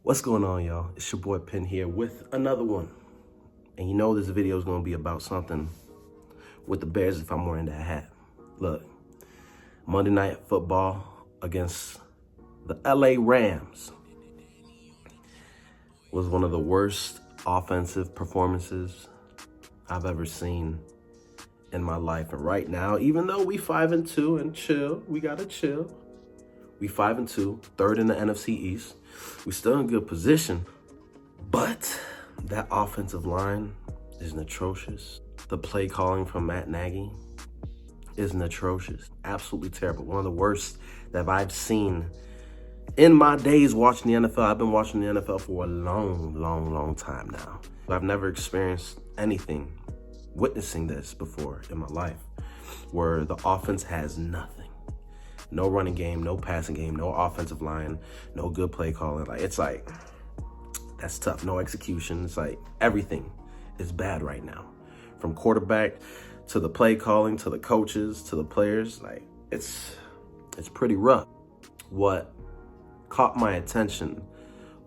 What's going on, y'all? It's your boy Penn here with another one. And you know this video is going to be about something with the Bears if I'm wearing that hat. Look, Monday Night Football against the LA Rams was one of the worst offensive performances I've ever seen in my life. And right now, even though we 5-2 and chill, we gotta chill. We 5-2, third in the NFC East. We still in good position, but that offensive line is atrocious. The play calling from Matt Nagy is atrocious, absolutely terrible. One of the worst that I've seen in my days watching the NFL. I've been watching the NFL for a long time now. I've never experienced anything witnessing this before in my life, where the offense has nothing. No running game, no passing game, no offensive line, no good play calling. That's tough. No execution. It's like everything is bad right now. From quarterback to the play calling, to the coaches, to the players. It's pretty rough. What caught my attention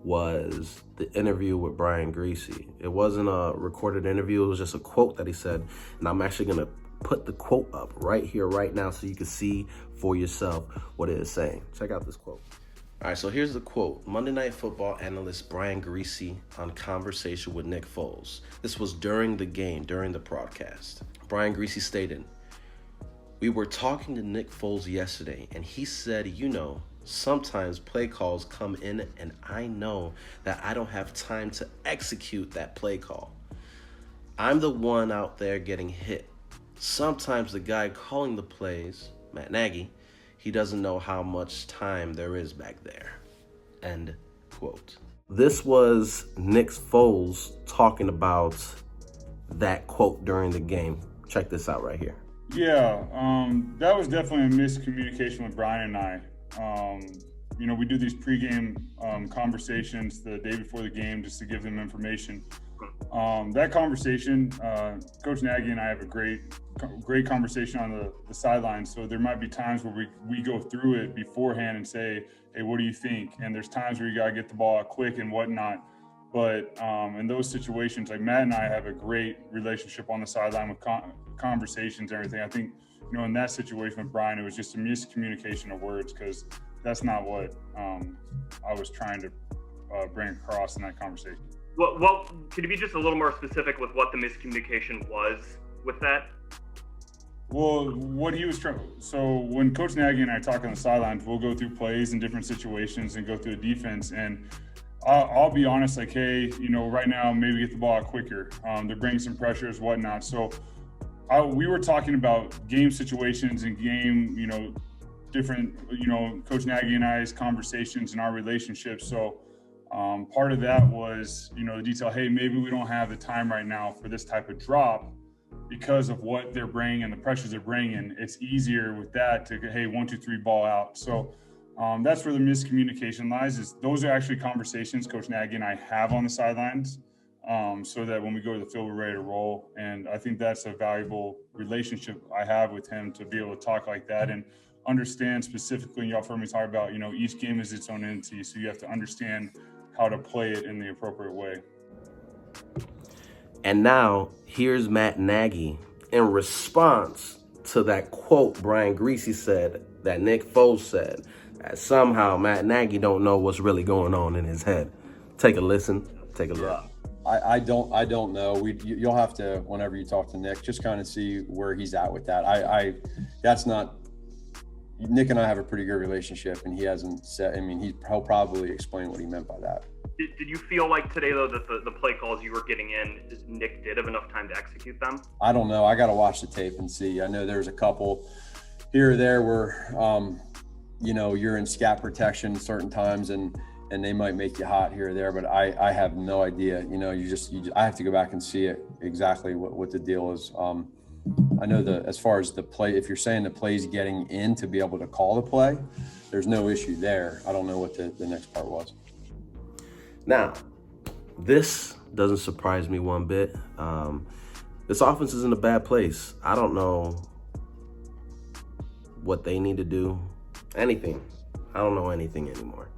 was the interview with Brian Griese. It wasn't a recorded interview. It was just a quote that he said. And I'm actually going to put the quote up right here, right now, so you can see for yourself what it is saying. Check out this quote. All right, so here's the quote. Monday Night Football analyst Brian Griese on conversation with Nick Foles. This was during the game, during the broadcast. Brian Griese stated, "We were talking to Nick Foles yesterday, and he said, sometimes play calls come in, and I know that I don't have time to execute that play call. I'm the one out there getting hit. Sometimes the guy calling the plays, Matt Nagy, he doesn't know how much time there is back there." End quote. This was Nick Foles talking about that quote during the game. Check this out right here. Yeah, that was definitely a miscommunication with Brian and I. We do these pregame conversations the day before the game just to give them information. That conversation, Coach Nagy and I have a great conversation on the sidelines. So there might be times where we go through it beforehand and say, "Hey, what do you think?" And there's times where you got to get the ball out quick and whatnot. But in those situations, like Matt and I have a great relationship on the sideline with conversations and everything. I think, in that situation with Brian, it was just a miscommunication of words, because that's not what I was trying to bring across in that conversation. Well, could you be just a little more specific with what the miscommunication was with that? Well, what he was trying. So when Coach Nagy and I talk on the sidelines, we'll go through plays in different situations and go through the defense. And I'll be honest, hey, right now maybe get the ball out quicker. They're bringing some pressures, whatnot. So we were talking about game situations and game, different, Coach Nagy and I's conversations and our relationships. So part of that was, the detail, hey, maybe we don't have the time right now for this type of drop because of what they're bringing and the pressures they're bringing. It's easier with that to, hey, 1, 2, 3, ball out. So that's where the miscommunication lies. Is those are actually conversations Coach Nagy and I have on the sidelines, so that when we go to the field, we're ready to roll. And I think that's a valuable relationship I have with him, to be able to talk like that and understand specifically. Y'all heard me talk about, each game is its own entity, so you have to understand how to play it in the appropriate way. And now here's Matt Nagy in response to that quote Brian Griese said, that Nick Foles said, that somehow Matt Nagy don't know what's really going on in his head. Take a listen. Take a look. I don't know. You'll have to, whenever you talk to Nick, just kind of see where he's at with that. That's not. Nick and I have a pretty good relationship, and he hasn't said. He'll probably explain what he meant by that. Did you feel like today, though, that the play calls you were getting in, Nick did have enough time to execute them? I don't know. I got to watch the tape and see. I know there's a couple here or there where, you're in scat protection certain times, and they might make you hot here or there, but I have no idea. I have to go back and see it exactly what the deal is. I know as far as the play, if you're saying the play's getting in to be able to call the play, there's no issue there. I don't know what the next part was. Now, this doesn't surprise me one bit. This offense is in a bad place. I don't know what they need to do. Anything. I don't know anything anymore.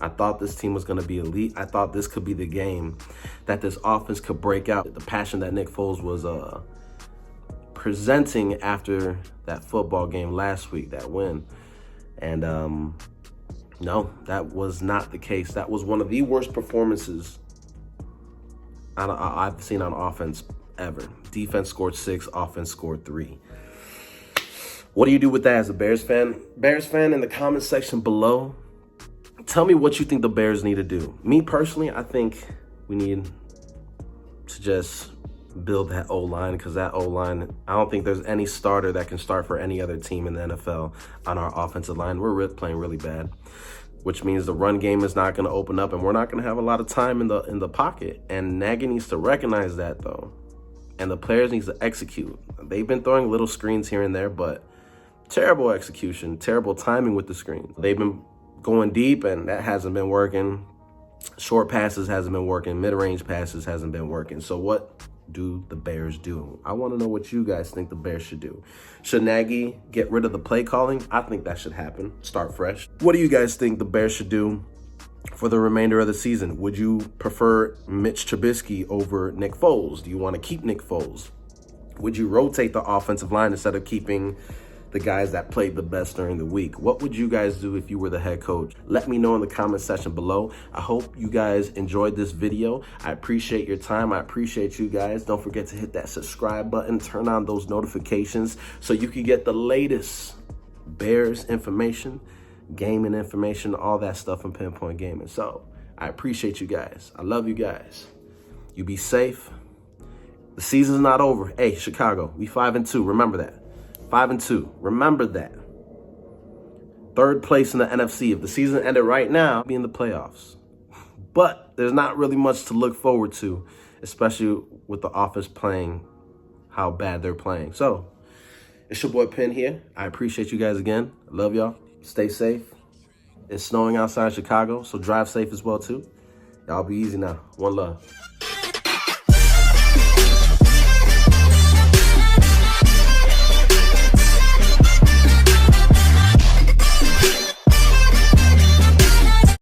I thought this team was going to be elite. I thought this could be the game that this offense could break out. The passion that Nick Foles was presenting after that football game last week, that win. And no, that was not the case. That was one of the worst performances I've seen on offense ever. Defense scored 6, offense scored 3. What do you do with that as a Bears fan? Bears fan, in the comment section below, tell me what you think the Bears need to do. Me personally, I think we need to just build that O-line, because that O-line, I don't think there's any starter that can start for any other team in the NFL on our offensive line. We're playing really bad, which means the run game is not going to open up, and we're not going to have a lot of time in the pocket. And Nagy needs to recognize that, though, and the players needs to execute. They've been throwing little screens here and there, but terrible execution, terrible timing with the screens. They've been going deep, and that hasn't been working. Short passes hasn't been working. Mid-range passes hasn't been working. So what do the Bears do? I want to know what you guys think the Bears should do. Should Nagy get rid of the play calling? I think that should happen. Start fresh. What do you guys think the Bears should do for the remainder of the season? Would you prefer Mitch Trubisky over Nick Foles? Do you want to keep Nick Foles? Would you rotate the offensive line instead of keeping the guys that played the best during the week? What would you guys do if you were the head coach? Let me know in the comment section below. I hope you guys enjoyed this video. I appreciate your time. I appreciate you guys. Don't forget to hit that subscribe button, turn on those notifications so you can get the latest Bears information, gaming information, all that stuff from Pinpoint Gaming. So I appreciate you guys. I love you guys. You be safe. The season's not over. Hey, Chicago, we 5-2. Remember that. 5-2. Remember that. 3rd place in the NFC. If the season ended right now, be in the playoffs. But there's not really much to look forward to, especially with the offense playing how bad they're playing. So, it's your boy Penn here. I appreciate you guys again. I love y'all. Stay safe. It's snowing outside Chicago, so drive safe as well too. Y'all be easy now. One love.